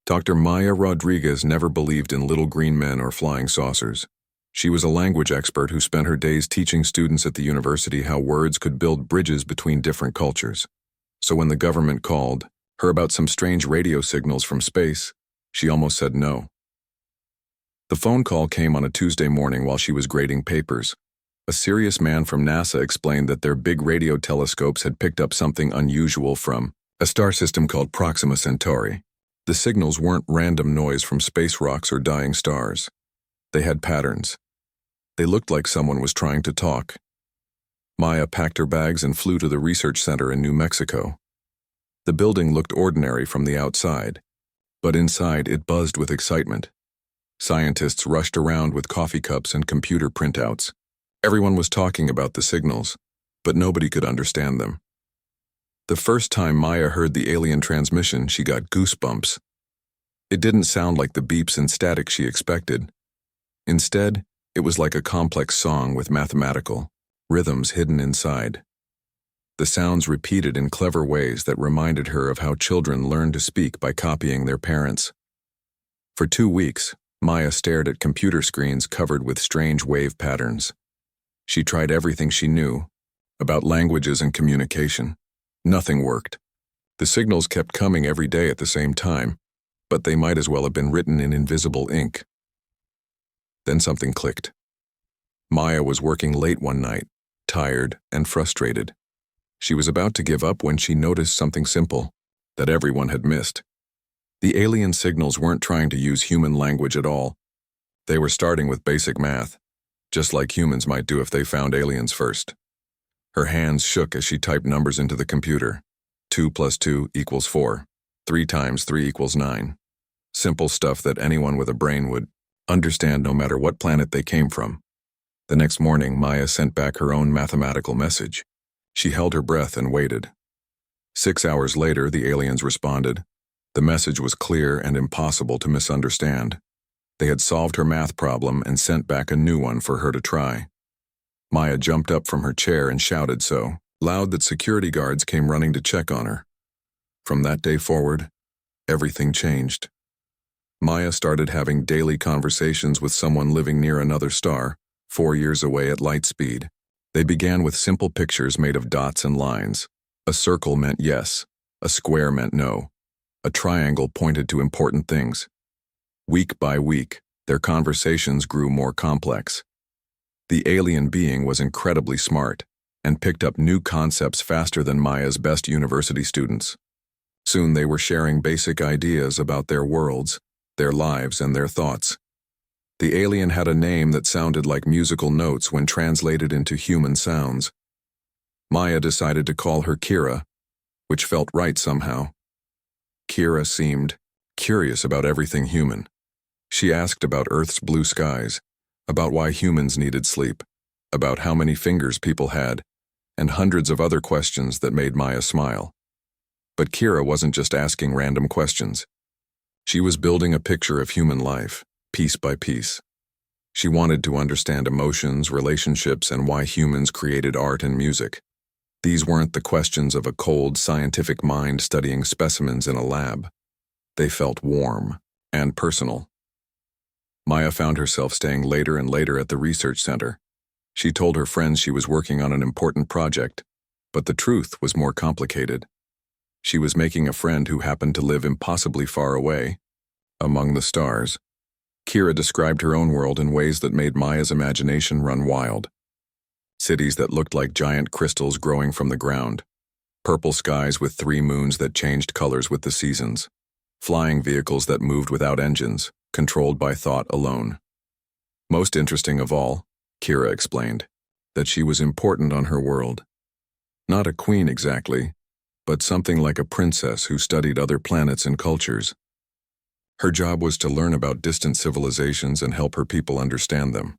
Dr. Maya Rodriguez never believed in little green men or flying saucers. She was a language expert who spent her days teaching students at the university how words could build bridges between different cultures. So when the government called her about some strange radio signals from space, she almost said no. The phone call came on a Tuesday morning while she was grading papers. A serious man from NASA explained that their big radio telescopes had picked up something unusual from a star system called Proxima Centauri. The signals weren't random noise from space rocks or dying stars. They had patterns. They looked like someone was trying to talk. Maya packed her bags and flew to the research center in New Mexico. The building looked ordinary from the outside, but inside it buzzed with excitement. Scientists rushed around with coffee cups and computer printouts. Everyone was talking about the signals, but nobody could understand them. The first time Maya heard the alien transmission, she got goosebumps. It didn't sound like the beeps and static she expected. Instead, it was like a complex song with mathematical rhythms hidden inside. The sounds repeated in clever ways that reminded her of how children learn to speak by copying their parents. For 2 weeks, Maya stared at computer screens covered with strange wave patterns. She tried everything she knew about languages and communication. Nothing worked. The signals kept coming every day at the same time, but they might as well have been written in invisible ink. Then something clicked. Maya was working late one night, tired and frustrated. She was about to give up when she noticed something simple that everyone had missed. The alien signals weren't trying to use human language at all. They were starting with basic math, just like humans might do if they found aliens first. Her hands shook as she typed numbers into the computer. 2 + 2 = 4. 3 × 3 = 9. Simple stuff that anyone with a brain would understand no matter what planet they came from. The next morning, Maya sent back her own mathematical message. She held her breath and waited. 6 hours later, the aliens responded. The message was clear and impossible to misunderstand. They had solved her math problem and sent back a new one for her to try. Maya jumped up from her chair and shouted so loud that security guards came running to check on her. From that day forward, everything changed. Maya started having daily conversations with someone living near another star, 4 years away at light speed. They began with simple pictures made of dots and lines. A circle meant yes, a square meant no. A triangle pointed to important things. Week by week, their conversations grew more complex. The alien being was incredibly smart and picked up new concepts faster than Maya's best university students. Soon they were sharing basic ideas about their worlds, their lives, and their thoughts. The alien had a name that sounded like musical notes when translated into human sounds. Maya decided to call her Kira, which felt right somehow. Kira seemed curious about everything human. She asked about Earth's blue skies, about why humans needed sleep, about how many fingers people had, and hundreds of other questions that made Maya smile. But Kira wasn't just asking random questions. She was building a picture of human life, piece by piece. She wanted to understand emotions, relationships, and why humans created art and music. These weren't the questions of a cold, scientific mind studying specimens in a lab. They felt warm and personal. Maya found herself staying later and later at the research center. She told her friends she was working on an important project, but the truth was more complicated. She was making a friend who happened to live impossibly far away, among the stars. Kira described her own world in ways that made Maya's imagination run wild. Cities that looked like giant crystals growing from the ground, purple skies with 3 moons that changed colors with the seasons, flying vehicles that moved without engines, controlled by thought alone. Most interesting of all, Kira explained, that she was important on her world. Not a queen exactly, but something like a princess who studied other planets and cultures. Her job was to learn about distant civilizations and help her people understand them.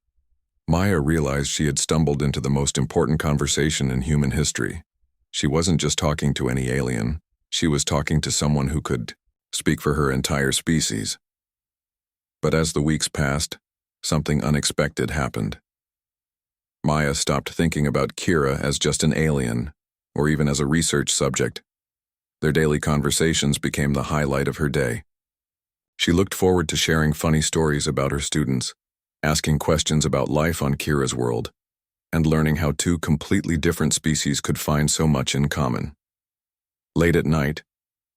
Maya realized she had stumbled into the most important conversation in human history. She wasn't just talking to any alien, she was talking to someone who could speak for her entire species. But as the weeks passed, something unexpected happened. Maya stopped thinking about Kira as just an alien, or even as a research subject. Their daily conversations became the highlight of her day. She looked forward to sharing funny stories about her students, asking questions about life on Kira's world, and learning how two completely different species could find so much in common. Late at night,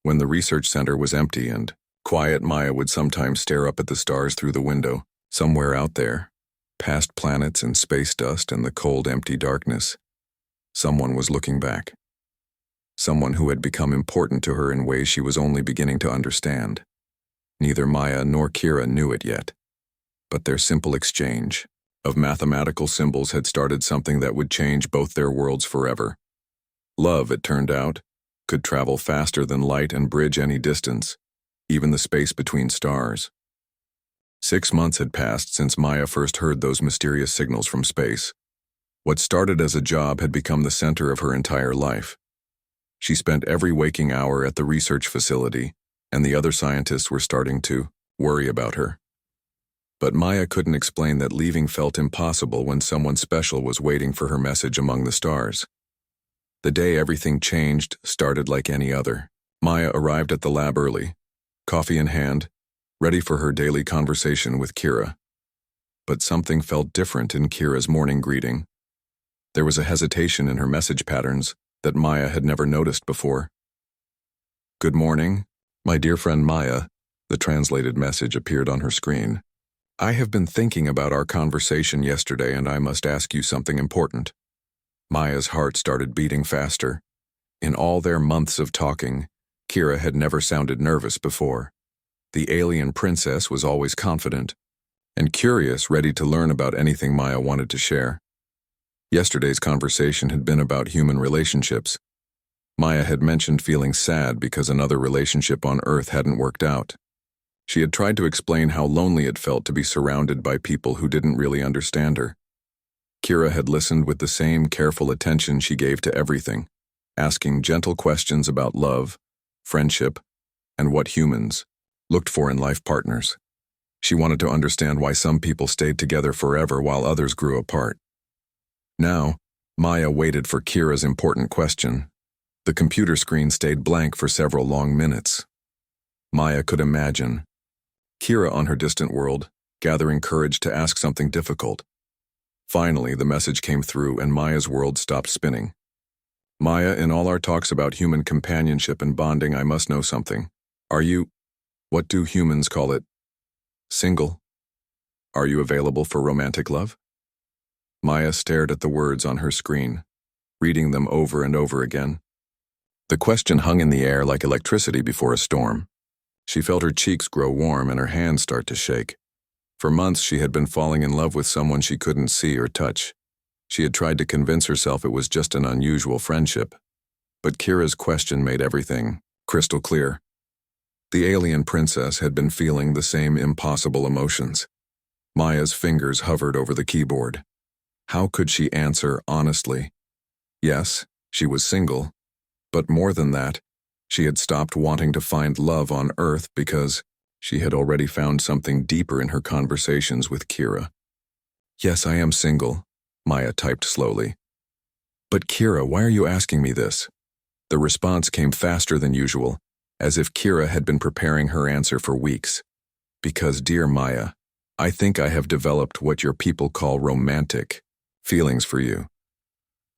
when the research center was empty and quiet, Maya would sometimes stare up at the stars through the window. Somewhere out there, past planets and space dust and the cold, empty darkness, someone was looking back. Someone who had become important to her in ways she was only beginning to understand. Neither Maya nor Kira knew it yet, but their simple exchange of mathematical symbols had started something that would change both their worlds forever. Love, it turned out, could travel faster than light and bridge any distance, even the space between stars. 6 months had passed since Maya first heard those mysterious signals from space. What started as a job had become the center of her entire life. She spent every waking hour at the research facility, and the other scientists were starting to worry about her. But Maya couldn't explain that leaving felt impossible when someone special was waiting for her message among the stars. The day everything changed started like any other. Maya arrived at the lab early, coffee in hand, ready for her daily conversation with Kira. But something felt different in Kira's morning greeting. There was a hesitation in her message patterns that Maya had never noticed before. "Good morning, my dear friend Maya," the translated message appeared on her screen. "I have been thinking about our conversation yesterday and I must ask you something important." Maya's heart started beating faster. In all their months of talking, Kira had never sounded nervous before. The alien princess was always confident and curious, ready to learn about anything Maya wanted to share. Yesterday's conversation had been about human relationships. Maya had mentioned feeling sad because another relationship on Earth hadn't worked out. She had tried to explain how lonely it felt to be surrounded by people who didn't really understand her. Kira had listened with the same careful attention she gave to everything, asking gentle questions about love, friendship, and what humans looked for in life partners. She wanted to understand why some people stayed together forever while others grew apart. Now, Maya waited for Kira's important question. The computer screen stayed blank for several long minutes. Maya could imagine Kira on her distant world, gathering courage to ask something difficult. Finally, the message came through and Maya's world stopped spinning. "Maya, in all our talks about human companionship and bonding, I must know something. Are you, what do humans call it, single? Are you available for romantic love?" Maya stared at the words on her screen, reading them over and over again. The question hung in the air like electricity before a storm. She felt her cheeks grow warm and her hands start to shake. For months she had been falling in love with someone she couldn't see or touch. She had tried to convince herself it was just an unusual friendship. But Kira's question made everything crystal clear. The alien princess had been feeling the same impossible emotions. Maya's fingers hovered over the keyboard. How could she answer honestly? Yes, she was single, but more than that, she had stopped wanting to find love on Earth because she had already found something deeper in her conversations with Kira. "Yes, I am single," Maya typed slowly. "But Kira, why are you asking me this?" The response came faster than usual, as if Kira had been preparing her answer for weeks. "Because, dear Maya, I think I have developed what your people call romantic feelings for you.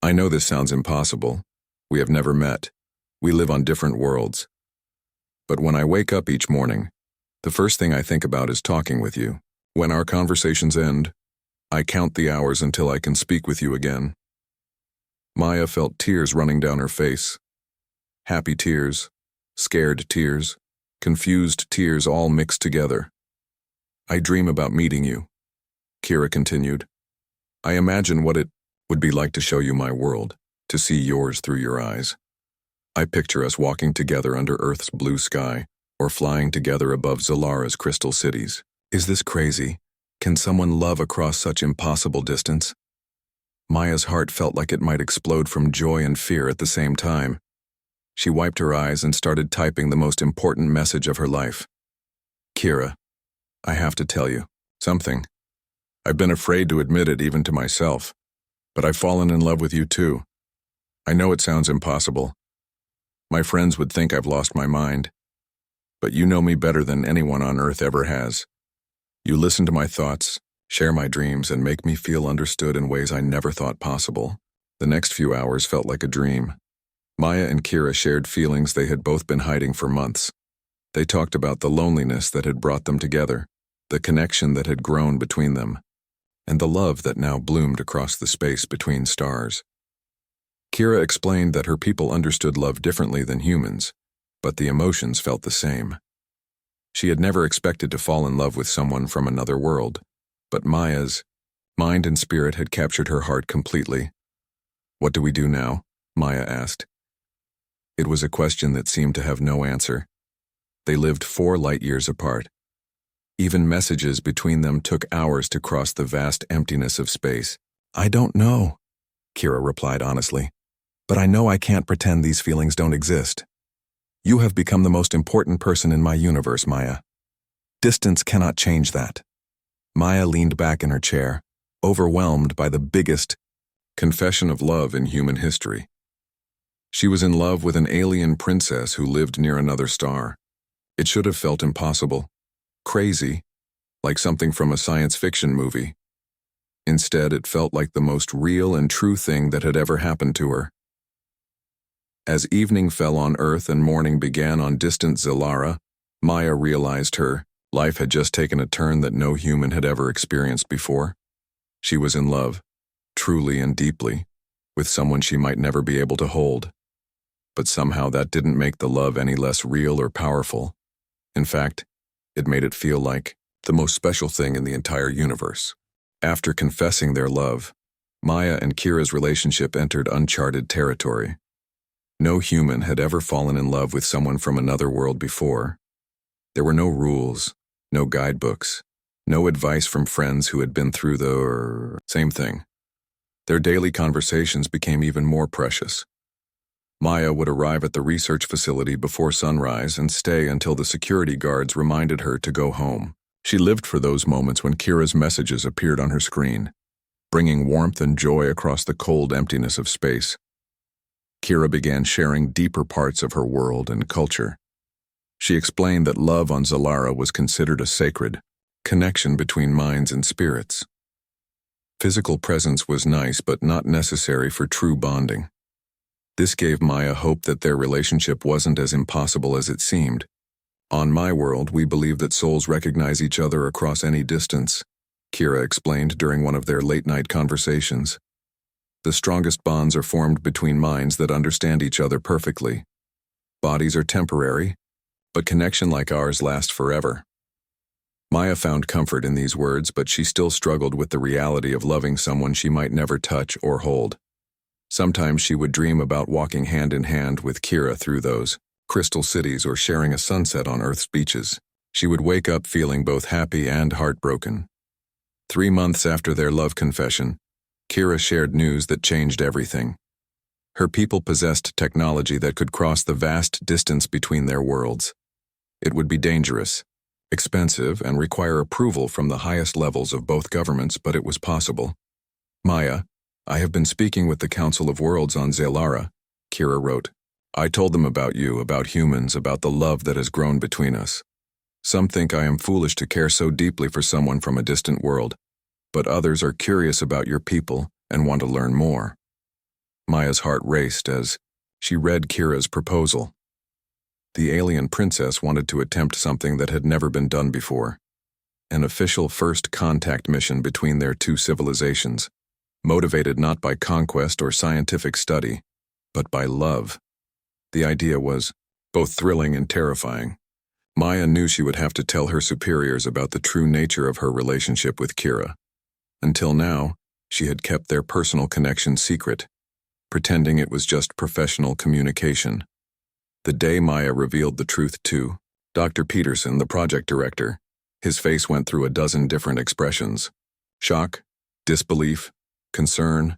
I know this sounds impossible. We have never met. We live on different worlds. But when I wake up each morning, the first thing I think about is talking with you. When our conversations end, I count the hours until I can speak with you again." Maya felt tears running down her face. Happy tears, scared tears, confused tears all mixed together. "I dream about meeting you," Kira continued. "I imagine what it would be like to show you my world, to see yours through your eyes. I picture us walking together under Earth's blue sky, or flying together above Zalara's crystal cities. Is this crazy? Can someone love across such impossible distance?" Maya's heart felt like it might explode from joy and fear at the same time. She wiped her eyes and started typing the most important message of her life. "Kira, I have to tell you something. I've been afraid to admit it even to myself, but I've fallen in love with you too. I know it sounds impossible. My friends would think I've lost my mind. but you know me better than anyone on Earth ever has. You listen to my thoughts, share my dreams, and make me feel understood in ways I never thought possible. The next few hours felt like a dream. Maya and Kira shared feelings they had both been hiding for months. They talked about the loneliness that had brought them together, the connection that had grown between them, and the love that now bloomed across the space between stars. Kira explained that her people understood love differently than humans, but the emotions felt the same. She had never expected to fall in love with someone from another world, but Maya's mind and spirit had captured her heart completely. "What do we do now?" Maya asked. It was a question that seemed to have no answer. They lived 4 light years apart. Even messages between them took hours to cross the vast emptiness of space. "I don't know," Kira replied honestly, "but I know I can't pretend these feelings don't exist. You have become the most important person in my universe, Maya. Distance cannot change that." Maya leaned back in her chair, overwhelmed by the biggest confession of love in human history. She was in love with an alien princess who lived near another star. It should have felt impossible, crazy, like something from a science fiction movie. Instead, it felt like the most real and true thing that had ever happened to her. As evening fell on Earth and morning began on distant Zilara, Maya realized her life had just taken a turn that no human had ever experienced before. She was in love, truly and deeply, with someone she might never be able to hold. But somehow that didn't make the love any less real or powerful. In fact, it made it feel like the most special thing in the entire universe. After confessing their love, Maya and Kira's relationship entered uncharted territory. No human had ever fallen in love with someone from another world before. There were no rules, no guidebooks, no advice from friends who had been through the same thing. Their daily conversations became even more precious. Maya would arrive at the research facility before sunrise and stay until the security guards reminded her to go home. She lived for those moments when Kira's messages appeared on her screen, bringing warmth and joy across the cold emptiness of space. Kira began sharing deeper parts of her world and culture. She explained that love on Zilara was considered a sacred connection between minds and spirits. Physical presence was nice but not necessary for true bonding. This gave Maya hope that their relationship wasn't as impossible as it seemed. "On my world, we believe that souls recognize each other across any distance," Kira explained during one of their late-night conversations. "The strongest bonds are formed between minds that understand each other perfectly. Bodies are temporary, but connection like ours lasts forever." Maya found comfort in these words, but she still struggled with the reality of loving someone she might never touch or hold. Sometimes she would dream about walking hand in hand with Kira through those crystal cities or sharing a sunset on Earth's beaches. She would wake up feeling both happy and heartbroken. 3 months after their love confession, Kira shared news that changed everything. Her people possessed technology that could cross the vast distance between their worlds. It would be dangerous, expensive, and require approval from the highest levels of both governments, but it was possible. "Maya, I have been speaking with the Council of Worlds on Zilara," Kira wrote. "I told them about you, about humans, about the love that has grown between us. Some think I am foolish to care so deeply for someone from a distant world, but others are curious about your people and want to learn more." Maya's heart raced as she read Kira's proposal. The alien princess wanted to attempt something that had never been done before, an official first contact mission between their two civilizations, motivated not by conquest or scientific study, but by love. The idea was both thrilling and terrifying. Maya knew she would have to tell her superiors about the true nature of her relationship with Kira. Until now, she had kept their personal connection secret, pretending it was just professional communication. The day Maya revealed the truth to Dr. Peterson, the project director, his face went through a dozen different expressions: shock, disbelief, concern,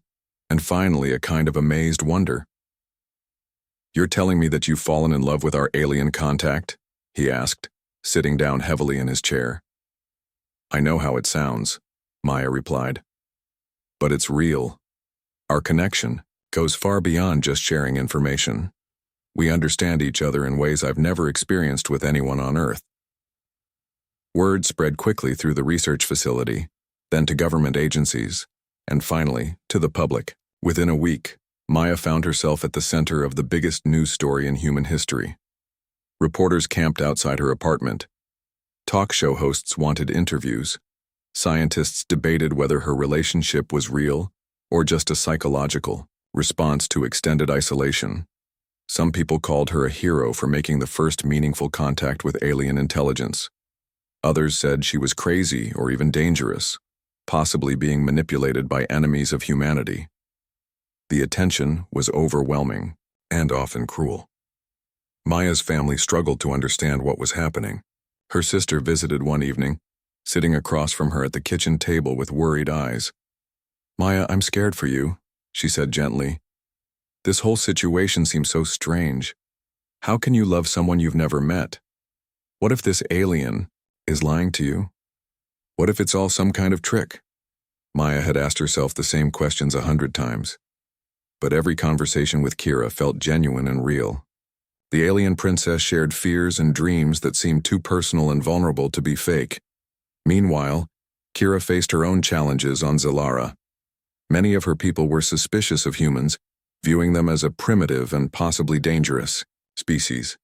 and finally a kind of amazed wonder. "You're telling me that you've fallen in love with our alien contact?" he asked, sitting down heavily in his chair. "I know how it sounds," Maya replied. "But it's real. Our connection goes far beyond just sharing information. We understand each other in ways I've never experienced with anyone on Earth. Word spread quickly through the research facility, then to government agencies, and finally, to the public. Within a week, Maya found herself at the center of the biggest news story in human history. Reporters camped outside her apartment. Talk show hosts wanted interviews. Scientists debated whether her relationship was real or just a psychological response to extended isolation. Some people called her a hero for making the first meaningful contact with alien intelligence. Others said she was crazy or even dangerous, possibly being manipulated by enemies of humanity. The attention was overwhelming and often cruel. Maya's family struggled to understand what was happening. Her sister visited one evening, sitting across from her at the kitchen table with worried eyes. "Maya, I'm scared for you," she said gently. "This whole situation seems so strange. How can you love someone you've never met? What if this alien is lying to you? What if it's all some kind of trick?" Maya had asked herself the same questions 100 times. But every conversation with Kira felt genuine and real. The alien princess shared fears and dreams that seemed too personal and vulnerable to be fake. Meanwhile, Kira faced her own challenges on Zilara. Many of her people were suspicious of humans, viewing them as a primitive and possibly dangerous species.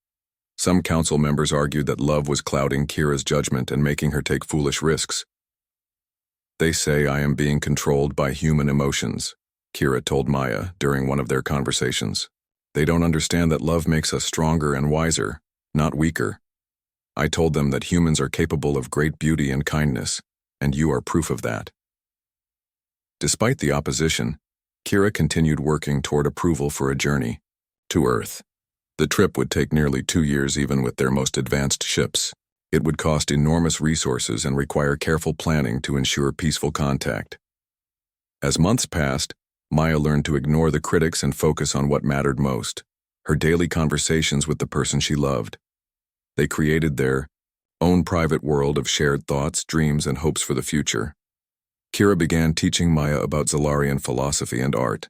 Some council members argued that love was clouding Kira's judgment and making her take foolish risks. "They say I am being controlled by human emotions," Kira told Maya during one of their conversations. "They don't understand that love makes us stronger and wiser, not weaker. I told them that humans are capable of great beauty and kindness, and you are proof of that." Despite the opposition, Kira continued working toward approval for a journey to Earth. The trip would take nearly 2 years even with their most advanced ships. It would cost enormous resources and require careful planning to ensure peaceful contact. As months passed, Maya learned to ignore the critics and focus on what mattered most, her daily conversations with the person she loved. They created their own private world of shared thoughts, dreams, and hopes for the future. Kira began teaching Maya about Zalarian philosophy and art.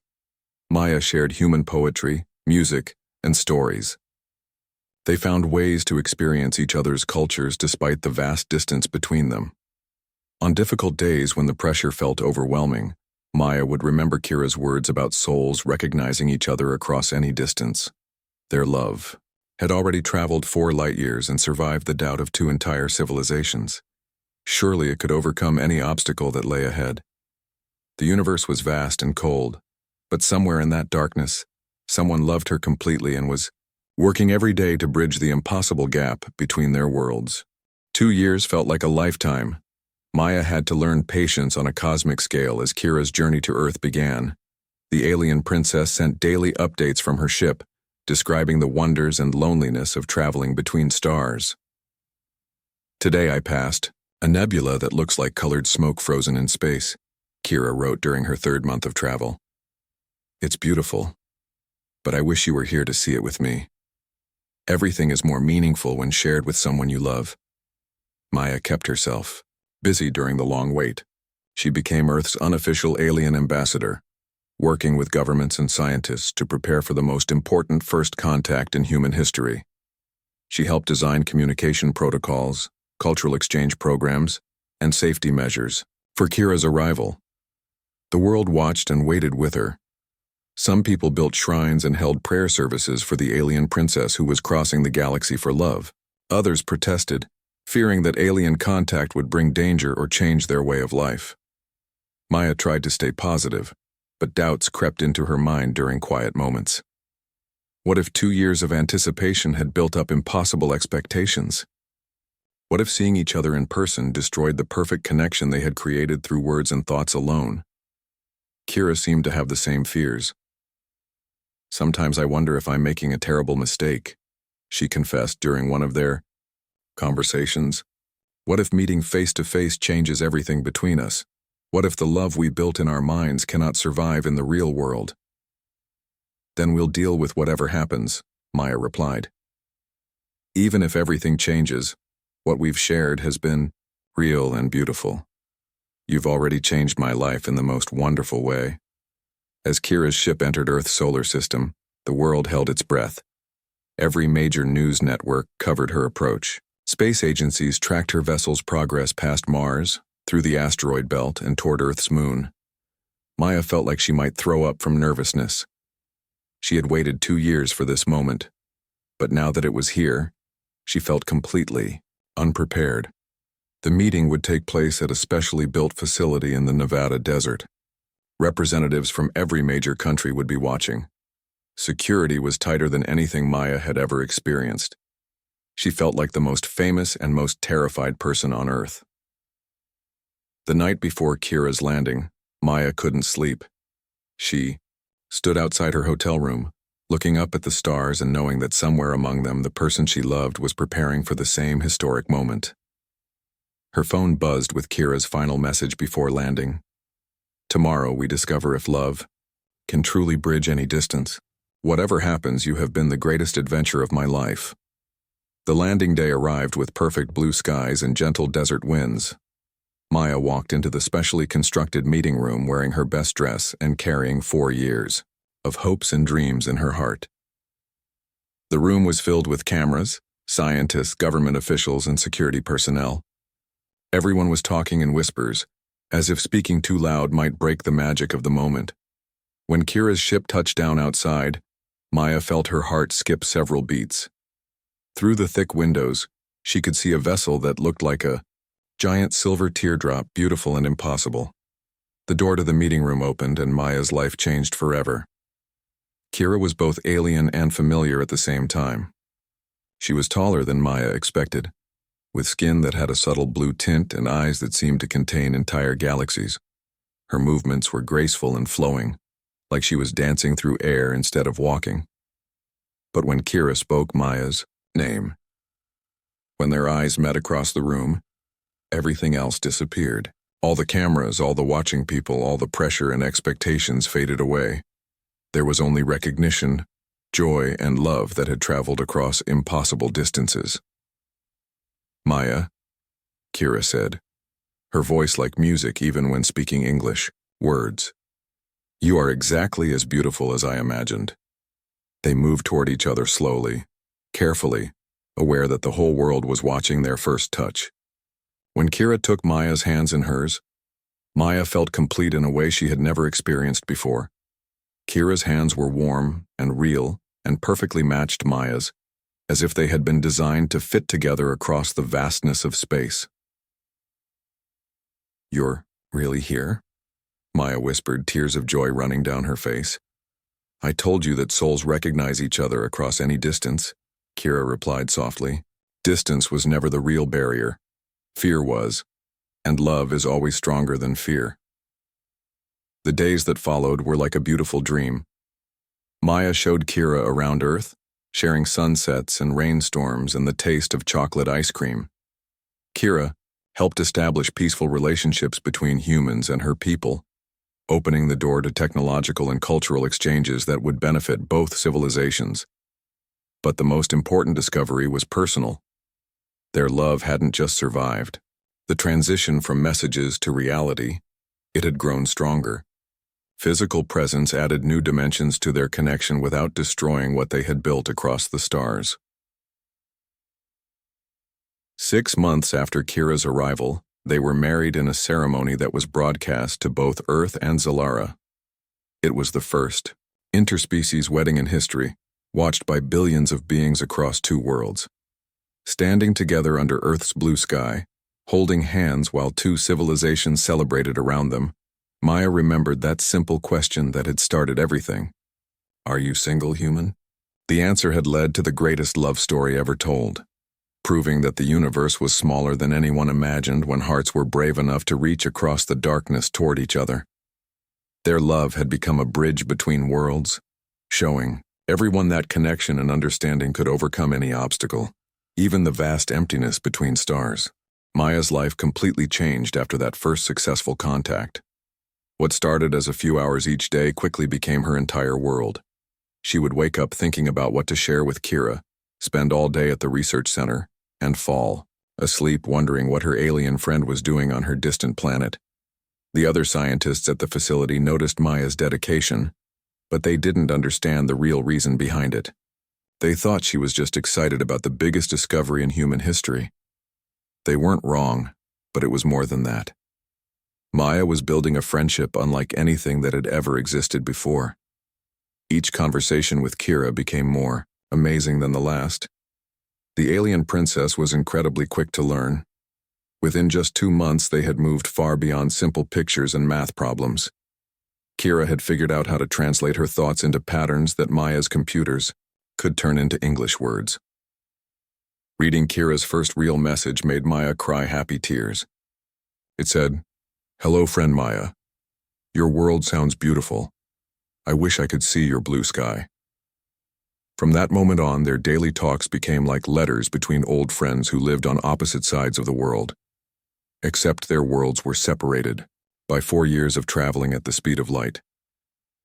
Maya shared human poetry, music, and stories. They found ways to experience each other's cultures despite the vast distance between them. On difficult days when the pressure felt overwhelming, Maya would remember Kira's words about souls recognizing each other across any distance. Their love had already traveled 4 light years and survived the doubt of 2 entire civilizations. Surely it could overcome any obstacle that lay ahead. The universe was vast and cold, but somewhere in that darkness, someone loved her completely and was working every day to bridge the impossible gap between their worlds. 2 years felt like a lifetime. Maya had to learn patience on a cosmic scale as Kira's journey to Earth began. The alien princess sent daily updates from her ship, describing the wonders and loneliness of traveling between stars. "Today I passed a nebula that looks like colored smoke frozen in space," Kira wrote during her 3rd month of travel. "It's beautiful, but I wish you were here to see it with me. Everything is more meaningful when shared with someone you love." Maya kept herself busy during the long wait. She became Earth's unofficial alien ambassador, working with governments and scientists to prepare for the most important first contact in human history. She helped design communication protocols, cultural exchange programs, and safety measures for Kira's arrival. The world watched and waited with her. Some people built shrines and held prayer services for the alien princess who was crossing the galaxy for love. Others protested, fearing that alien contact would bring danger or change their way of life. Maya tried to stay positive, but doubts crept into her mind during quiet moments. What if 2 years of anticipation had built up impossible expectations? What if seeing each other in person destroyed the perfect connection they had created through words and thoughts alone? Kira seemed to have the same fears. "Sometimes I wonder if I'm making a terrible mistake," she confessed during one of their conversations. "What if meeting face to face changes everything between us? What if the love we built in our minds cannot survive in the real world?" "Then we'll deal with whatever happens," Maya replied. "Even if everything changes, what we've shared has been real and beautiful. You've already changed my life in the most wonderful way." As Kira's ship entered Earth's solar system, the world held its breath. Every major news network covered her approach. Space agencies tracked her vessel's progress past Mars, through the asteroid belt, and toward Earth's moon. Maya felt like she might throw up from nervousness. She had waited 2 years for this moment, but now that it was here, she felt completely unprepared. The meeting would take place at a specially built facility in the Nevada desert. Representatives from every major country would be watching. Security was tighter than anything Maya had ever experienced. She felt like the most famous and most terrified person on Earth. The night before Kira's landing, Maya couldn't sleep. She stood outside her hotel room, looking up at the stars and knowing that somewhere among them the person she loved was preparing for the same historic moment. Her phone buzzed with Kira's final message before landing. "Tomorrow we discover if love can truly bridge any distance. Whatever happens, you have been the greatest adventure of my life." The landing day arrived with perfect blue skies and gentle desert winds. Maya walked into the specially constructed meeting room wearing her best dress and carrying 4 years of hopes and dreams in her heart. The room was filled with cameras, scientists, government officials, and security personnel. Everyone was talking in whispers, as if speaking too loud might break the magic of the moment. When Kira's ship touched down outside, Maya felt her heart skip several beats. Through the thick windows, she could see a vessel that looked like a giant silver teardrop, beautiful and impossible. The door to the meeting room opened and Maya's life changed forever. Kira was both alien and familiar at the same time. She was taller than Maya expected, with skin that had a subtle blue tint and eyes that seemed to contain entire galaxies. Her movements were graceful and flowing, like she was dancing through air instead of walking. But when Kira spoke Maya's name, when their eyes met across the room, everything else disappeared. All the cameras, all the watching people, all the pressure and expectations faded away. There was only recognition, joy, and love that had traveled across impossible distances. "Maya," Kira said, her voice like music even when speaking English words. "You are exactly as beautiful as I imagined." They moved toward each other slowly, carefully, aware that the whole world was watching their first touch. When Kira took Maya's hands in hers, Maya felt complete in a way she had never experienced before. Kira's hands were warm and real and perfectly matched Maya's, as if they had been designed to fit together across the vastness of space. "You're really here?" Maya whispered, tears of joy running down her face. "I told you that souls recognize each other across any distance," Kira replied softly. "Distance was never the real barrier. Fear was, and love is always stronger than fear." The days that followed were like a beautiful dream. Maya showed Kira around Earth, sharing sunsets and rainstorms and the taste of chocolate ice cream. Kira helped establish peaceful relationships between humans and her people, opening the door to technological and cultural exchanges that would benefit both civilizations. But the most important discovery was personal. Their love hadn't just survived. The transition from messages to reality, it had grown stronger. Physical presence added new dimensions to their connection without destroying what they had built across the stars. 6 months after Kira's arrival, they were married in a ceremony that was broadcast to both Earth and Zalara. It was the first interspecies wedding in history, watched by billions of beings across 2 worlds. Standing together under Earth's blue sky, holding hands while 2 civilizations celebrated around them, Maya remembered that simple question that had started everything. "Are you single, human?" The answer had led to the greatest love story ever told, proving that the universe was smaller than anyone imagined when hearts were brave enough to reach across the darkness toward each other. Their love had become a bridge between worlds, showing everyone that connection and understanding could overcome any obstacle, even the vast emptiness between stars. Maya's life completely changed after that first successful contact. What started as a few hours each day quickly became her entire world. She would wake up thinking about what to share with Kira, spend all day at the research center, and fall asleep wondering what her alien friend was doing on her distant planet. The other scientists at the facility noticed Maya's dedication, but they didn't understand the real reason behind it. They thought she was just excited about the biggest discovery in human history. They weren't wrong, but it was more than that. Maya was building a friendship unlike anything that had ever existed before. Each conversation with Kira became more amazing than the last. The alien princess was incredibly quick to learn. Within just 2 months, they had moved far beyond simple pictures and math problems. Kira had figured out how to translate her thoughts into patterns that Maya's computers could turn into English words. Reading Kira's first real message made Maya cry happy tears. It said, "Hello, friend Maya. Your world sounds beautiful. I wish I could see your blue sky." From that moment on, their daily talks became like letters between old friends who lived on opposite sides of the world. Except their worlds were separated by 4 years of traveling at the speed of light.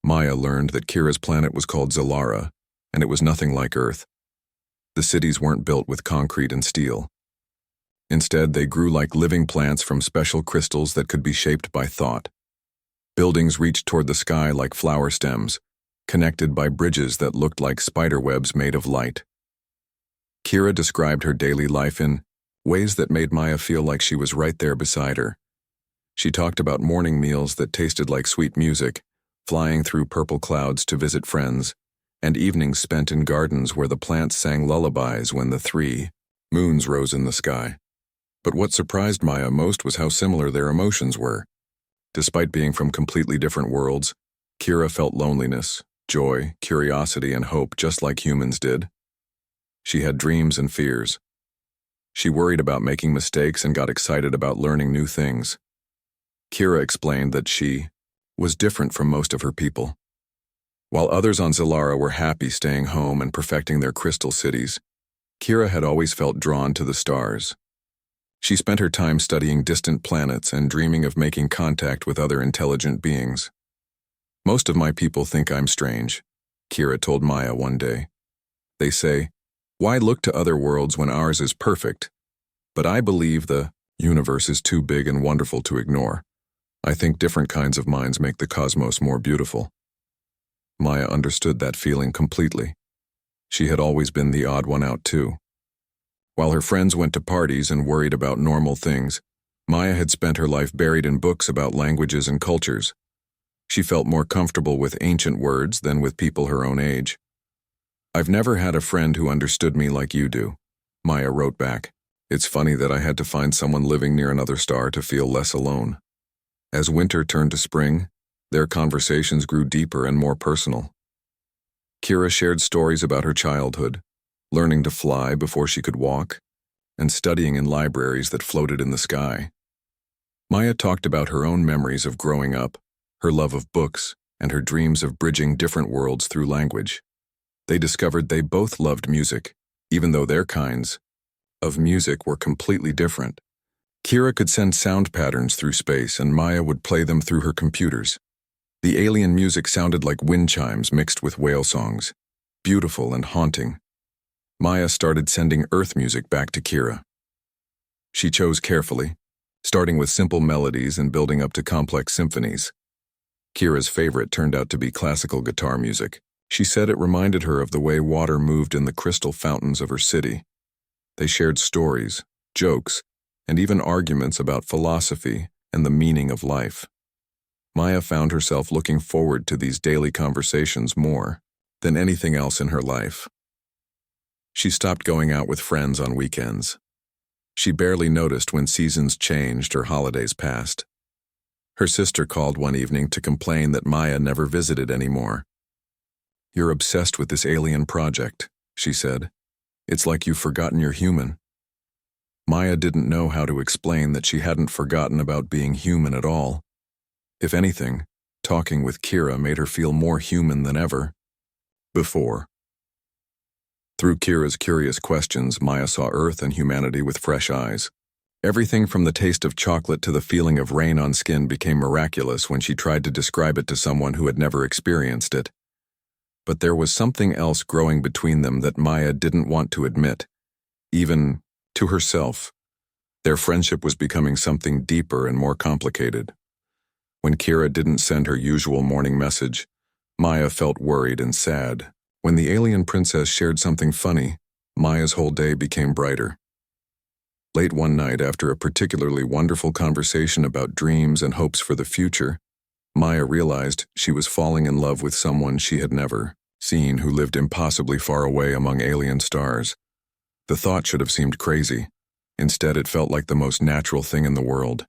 Maya learned that Kira's planet was called Zalara, and it was nothing like Earth. The cities weren't built with concrete and steel. Instead, they grew like living plants from special crystals that could be shaped by thought. Buildings reached toward the sky like flower stems, connected by bridges that looked like spider webs made of light. Kira described her daily life in ways that made Maya feel like she was right there beside her. She talked about morning meals that tasted like sweet music, flying through purple clouds to visit friends, and evenings spent in gardens where the plants sang lullabies when the 3 moons rose in the sky. But what surprised Maya most was how similar their emotions were. Despite being from completely different worlds, Kira felt loneliness, joy, curiosity, and hope just like humans did. She had dreams and fears. She worried about making mistakes and got excited about learning new things. Kira explained that she was different from most of her people. While others on Zalara were happy staying home and perfecting their crystal cities, Kira had always felt drawn to the stars. She spent her time studying distant planets and dreaming of making contact with other intelligent beings. "Most of my people think I'm strange," Kira told Maya one day. "They say, why look to other worlds when ours is perfect? But I believe the universe is too big and wonderful to ignore. I think different kinds of minds make the cosmos more beautiful." Maya understood that feeling completely. She had always been the odd one out too. While her friends went to parties and worried about normal things, Maya had spent her life buried in books about languages and cultures. She felt more comfortable with ancient words than with people her own age. "I've never had a friend who understood me like you do," Maya wrote back. "It's funny that I had to find someone living near another star to feel less alone." As winter turned to spring, their conversations grew deeper and more personal. Kira shared stories about her childhood, learning to fly before she could walk, and studying in libraries that floated in the sky. Maya talked about her own memories of growing up, her love of books, and her dreams of bridging different worlds through language. They discovered they both loved music, even though their kinds of music were completely different. Kira could send sound patterns through space, and Maya would play them through her computers. The alien music sounded like wind chimes mixed with whale songs, beautiful and haunting. Maya started sending Earth music back to Kira. She chose carefully, starting with simple melodies and building up to complex symphonies. Kira's favorite turned out to be classical guitar music. She said it reminded her of the way water moved in the crystal fountains of her city. They shared stories, jokes, and even arguments about philosophy and the meaning of life. Maya found herself looking forward to these daily conversations more than anything else in her life. She stopped going out with friends on weekends. She barely noticed when seasons changed or holidays passed. Her sister called one evening to complain that Maya never visited anymore. "You're obsessed with this alien project," she said. "It's like you've forgotten you're human." Maya didn't know how to explain that she hadn't forgotten about being human at all. If anything, talking with Kira made her feel more human than ever before. Through Kira's curious questions, Maya saw Earth and humanity with fresh eyes. Everything from the taste of chocolate to the feeling of rain on skin became miraculous when she tried to describe it to someone who had never experienced it. But there was something else growing between them that Maya didn't want to admit, even to herself. Their friendship was becoming something deeper and more complicated. When Kira didn't send her usual morning message, Maya felt worried and sad. When the alien princess shared something funny, Maya's whole day became brighter. Late one night, after a particularly wonderful conversation about dreams and hopes for the future, Maya realized she was falling in love with someone she had never seen, who lived impossibly far away among alien stars. The thought should have seemed crazy. Instead, it felt like the most natural thing in the world.